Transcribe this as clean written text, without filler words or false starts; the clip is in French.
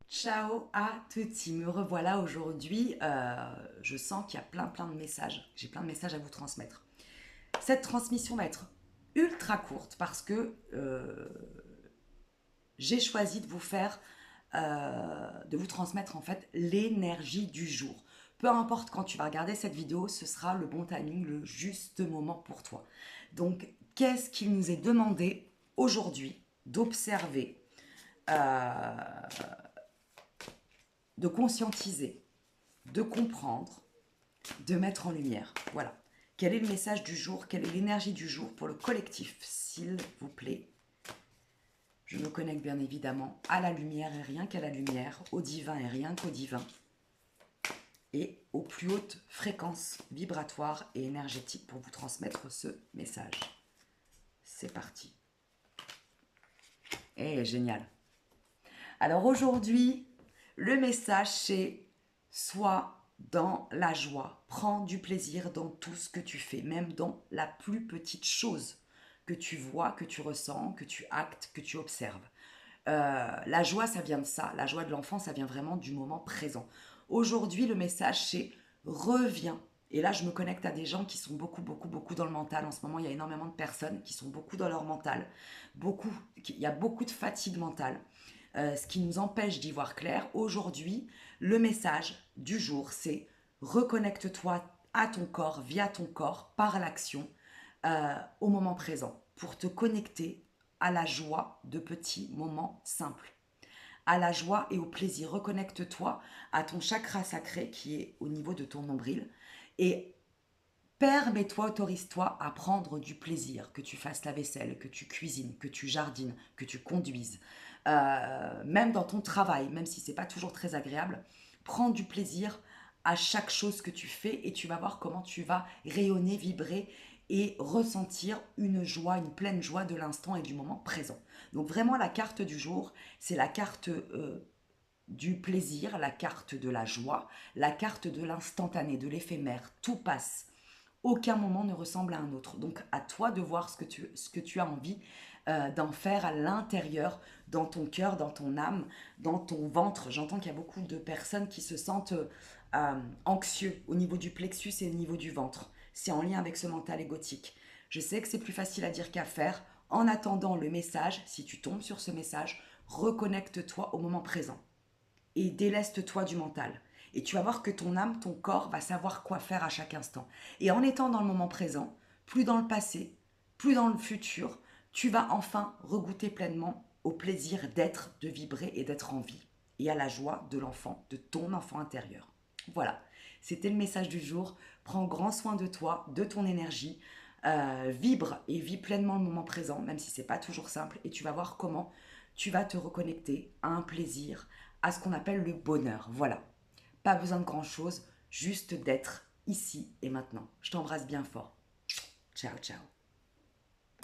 Ciao à tutti, me revoilà aujourd'hui. Je sens qu'il y a plein de messages. J'ai plein de messages à vous transmettre. Cette transmission va être ultra courte parce que j'ai choisi de vous faire, de vous transmettre en fait l'énergie du jour. Peu importe quand tu vas regarder cette vidéo, ce sera le bon timing, le juste moment pour toi. Donc, qu'est-ce qu'il nous est demandé aujourd'hui d'observer, de conscientiser, de comprendre, de mettre en lumière. Voilà. Quel est le message du jour? Quelle est l'énergie du jour pour le collectif? S'il vous plaît. Je me connecte bien évidemment à la lumière et rien qu'à la lumière, au divin et rien qu'au divin, et aux plus hautes fréquences vibratoires et énergétiques pour vous transmettre ce message. C'est parti. Eh, génial. Alors aujourd'hui, le message c'est sois dans la joie, prends du plaisir dans tout ce que tu fais, même dans la plus petite chose que tu vois, que tu ressens, que tu actes, que tu observes. La joie, ça vient de ça. La joie de l'enfant, ça vient vraiment du moment présent. Aujourd'hui, le message, c'est reviens. Et là, je me connecte à des gens qui sont beaucoup dans le mental. En ce moment, il y a énormément de personnes qui sont beaucoup dans leur mental. Il y a beaucoup de fatigue mentale, ce qui nous empêche d'y voir clair. Aujourd'hui, le message du jour, c'est reconnecte-toi à ton corps, via ton corps, par l'action, au moment présent, pour te connecter à la joie de petits moments simples, à la joie et au plaisir. Reconnecte-toi à ton chakra sacré qui est au niveau de ton nombril et permets-toi, autorise-toi à prendre du plaisir, que tu fasses la vaisselle, que tu cuisines, que tu jardines, que tu conduises, même dans ton travail, même si c'est pas toujours très agréable, prends du plaisir à chaque chose que tu fais et tu vas voir comment tu vas rayonner, vibrer et ressentir une joie, une pleine joie de l'instant et du moment présent. Donc vraiment la carte du jour, c'est la carte du plaisir, la carte de la joie, la carte de l'instantané, de l'éphémère. Tout passe. Aucun moment ne ressemble à un autre. Donc à toi de voir ce que tu as envie d'en faire à l'intérieur, dans ton cœur, dans ton âme, dans ton ventre. J'entends qu'il y a beaucoup de personnes qui se sentent anxieux au niveau du plexus et au niveau du ventre. C'est en lien avec ce mental égotique. Je sais que c'est plus facile à dire qu'à faire. En attendant le message, si tu tombes sur ce message, reconnecte-toi au moment présent et déleste-toi du mental. Et tu vas voir que ton âme, ton corps va savoir quoi faire à chaque instant. Et en étant dans le moment présent, plus dans le passé, plus dans le futur, tu vas enfin regoûter pleinement au plaisir d'être, de vibrer et d'être en vie. Et à la joie de l'enfant, de ton enfant intérieur. Voilà, c'était le message du jour. Prends grand soin de toi, de ton énergie. Vibre et vis pleinement le moment présent, même si c'est pas toujours simple. Et tu vas voir comment tu vas te reconnecter à un plaisir, à ce qu'on appelle le bonheur. Voilà. Pas besoin de grand-chose, juste d'être ici et maintenant. Je t'embrasse bien fort. Ciao, ciao.